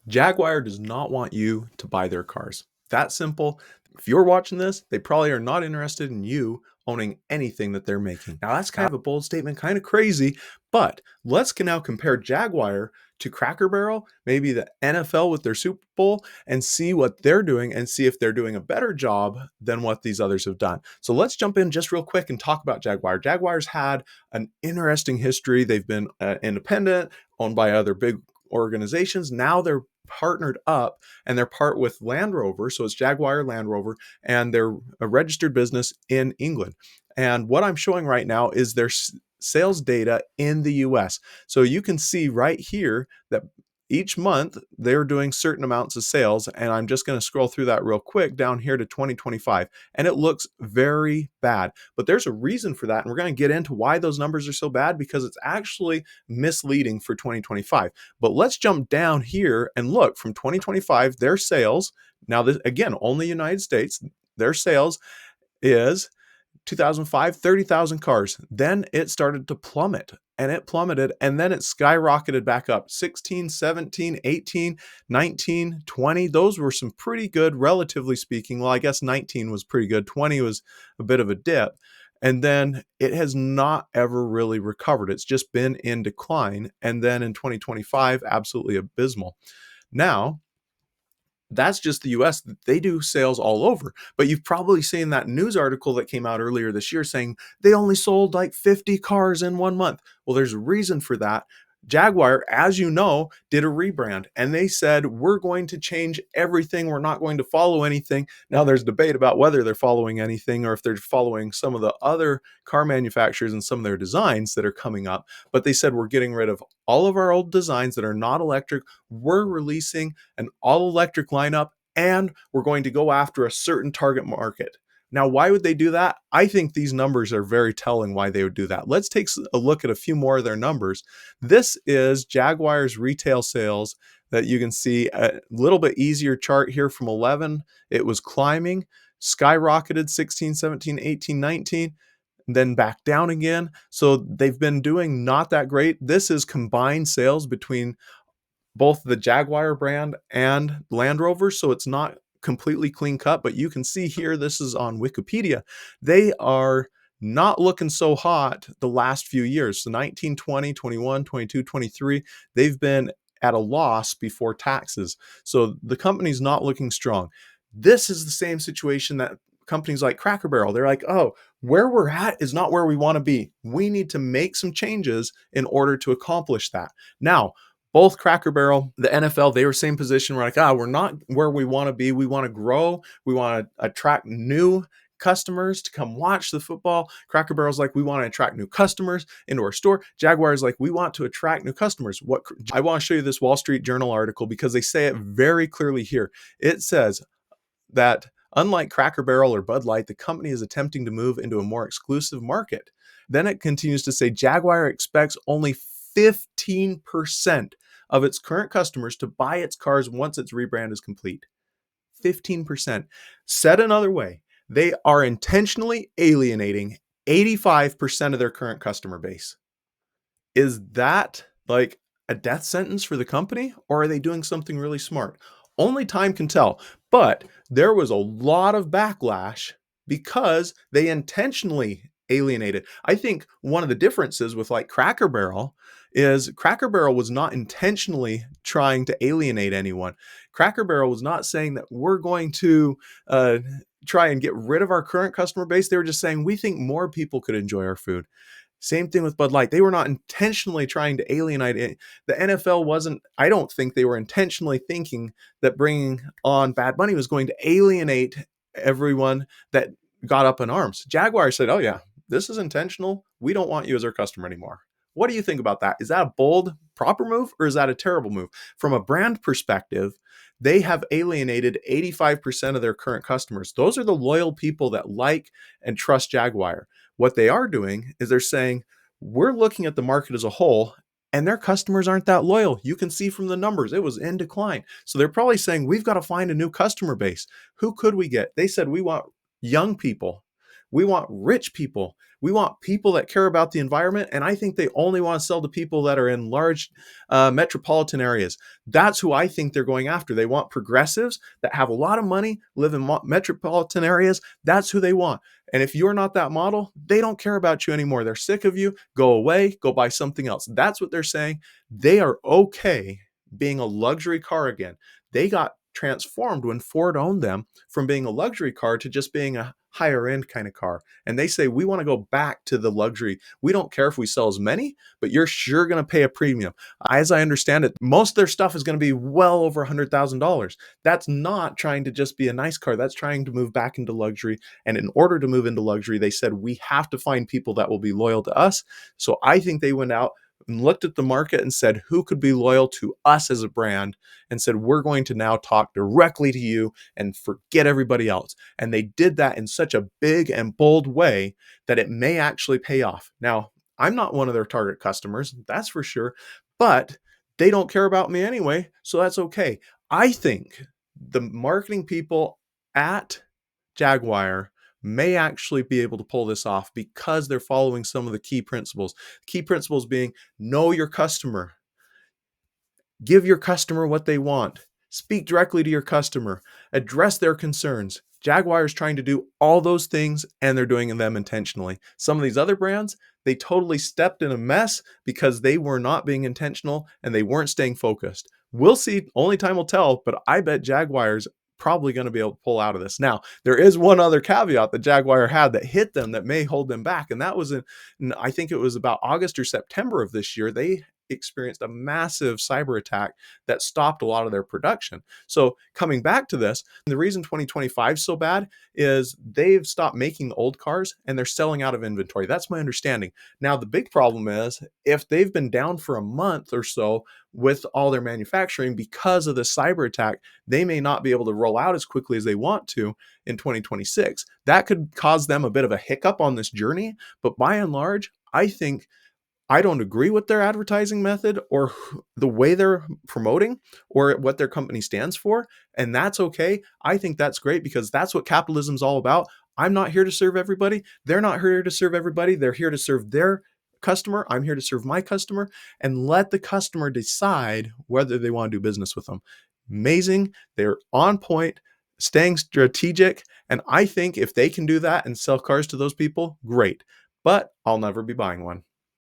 Jaguar does not want you to buy their cars. That simple. If you're watching this, they probably are not interested in you owning anything that they're making. Now, that's kind of a bold statement, kind of crazy, but let's now compare Jaguar to Cracker Barrel, maybe the NFL with their Super Bowl, and see what they're doing and see if they're doing a better job than what these others have done. So let's jump in just real quick and talk about Jaguar. Jaguar's had an interesting history. They've been independent, owned by other big organizations. Now they're partnered up and they're part with Land Rover. So it's Jaguar Land Rover, and they're a registered business in England. And what I'm showing right now is their sales data in the US. So you can see right here that each month they're doing certain amounts of sales. And I'm just going to scroll through that real quick down here to 2025. And it looks very bad. But there's a reason for that. And we're going to get into why those numbers are so bad, because it's actually misleading for 2025. But let's jump down here and look from 2025, their sales. Now, this, again, only United States, their sales is 2005, 30,000 cars. Then it started to plummet, and it plummeted, and then it skyrocketed back up. 16, 17, 18, 19, 20. Those were some pretty good, relatively speaking. Well, I guess 19 was pretty good. 20 was a bit of a dip. And then it has not ever really recovered. It's just been in decline. And then in 2025, absolutely abysmal. Now, that's just the US. They do sales all over. But you've probably seen that news article that came out earlier this year saying they only sold like 50 cars in 1 month. Well, there's a reason for that. Jaguar, as you know, did a rebrand, and they said, we're going to change everything. We're not going to follow anything. Now, there's debate about whether they're following anything or if they're following some of the other car manufacturers and some of their designs that are coming up. But they said, we're getting rid of all of our old designs that are not electric. We're releasing an all electric lineup, and we're going to go after a certain target market. Now, why would they do that? I think these numbers are very telling why they would do that. Let's take a look at a few more of their numbers. This is Jaguar's retail sales that you can see a little bit easier chart here from 11. It was climbing, skyrocketed 16, 17, 18, 19, then back down again. So they've been doing not that great. This is combined sales between both the Jaguar brand and Land Rover. So it's not completely clean cut, but you can see here, this is on Wikipedia. They are not looking so hot the last few years. So 19, 20, 21, 22, 23, they've been at a loss before taxes. So the company's not looking strong. This is the same situation that companies like Cracker Barrel, they're like, oh, where we're at is not where we want to be. We need to make some changes in order to accomplish that. Now, both Cracker Barrel, the NFL, they were same position. We're like, we're not where we want to be. We want to grow. We want to attract new customers to come watch the football. Cracker Barrel's like, we want to attract new customers into our store. Jaguar is like, we want to attract new customers. What I want to show you this Wall Street Journal article because they say it very clearly here. It says that unlike Cracker Barrel or Bud Light, the company is attempting to move into a more exclusive market. Then it continues to say Jaguar expects only 15% of its current customers to buy its cars once its rebrand is complete. 15%. Said another way, they are intentionally alienating 85% of their current customer base. Is that like a death sentence for the company, or are they doing something really smart? Only time can tell. But there was a lot of backlash because they intentionally alienated. I think one of the differences with like Cracker Barrel is Cracker Barrel was not intentionally trying to alienate anyone. Cracker Barrel was not saying that we're going to try and get rid of our current customer base. They were just saying we think more people could enjoy our food. Same thing with Bud Light. They were not intentionally trying to alienate it. The NFL wasn't, I don't think they were intentionally thinking that bringing on Bad Bunny was going to alienate everyone that got up in arms. Jaguar said, oh yeah, this is intentional. We don't want you as our customer anymore. What do you think about that? Is that a bold, proper move, or is that a terrible move? From a brand perspective, they have alienated 85% of their current customers. Those are the loyal people that like and trust Jaguar. What they are doing is they're saying, we're looking at the market as a whole, and their customers aren't that loyal. You can see from the numbers, it was in decline. So they're probably saying, we've got to find a new customer base. Who could we get? They said, we want young people. We want rich people. We want people that care about the environment. And I think they only want to sell to people that are in large metropolitan areas. That's who I think they're going after. They want progressives that have a lot of money, live in metropolitan areas. That's who they want. And if you're not that model, they don't care about you anymore. They're sick of you. Go away, go buy something else. That's what they're saying. They are okay being a luxury car again. They got transformed when Ford owned them from being a luxury car to just being a higher end kind of car. And they say, we want to go back to the luxury. We don't care if we sell as many, but you're sure going to pay a premium. As I understand it, most of their stuff is going to be well over $100,000. That's not trying to just be a nice car. That's trying to move back into luxury. And in order to move into luxury, they said, we have to find people that will be loyal to us. So I think they went out and looked at the market and said, who could be loyal to us as a brand, and said, we're going to now talk directly to you and forget everybody else. And they did that in such a big and bold way that it may actually pay off. Now, I'm not one of their target customers, that's for sure, but they don't care about me anyway, so that's okay. I think the marketing people at Jaguar may actually be able to pull this off because they're following some of the key principles. Key principles being, know your customer, give your customer what they want, speak directly to your customer, address their concerns. Jaguar is trying to do all those things, and they're doing them intentionally. Some of these other brands, they totally stepped in a mess because they were not being intentional and they weren't staying focused. We'll see, only time will tell, but I bet Jaguar's probably going to be able to pull out of this. Now, there is one other caveat that Jaguar had that hit them that may hold them back, and that was I think it was about August or September of this year. They experienced a massive cyber attack that stopped a lot of their production. So coming back to this, the reason 2025 is so bad is they've stopped making the old cars and they're selling out of inventory. That's my understanding. Now, the big problem is if they've been down for a month or so with all their manufacturing because of the cyber attack, they may not be able to roll out as quickly as they want to in 2026. That could cause them a bit of a hiccup on this journey, but by and large, I don't agree with their advertising method or the way they're promoting or what their company stands for. And that's okay. I think that's great because that's what capitalism's all about. I'm not here to serve everybody. They're not here to serve everybody. They're here to serve their customer. I'm here to serve my customer, and let the customer decide whether they want to do business with them. Amazing. They're on point, staying strategic. And I think if they can do that and sell cars to those people, great. But I'll never be buying one.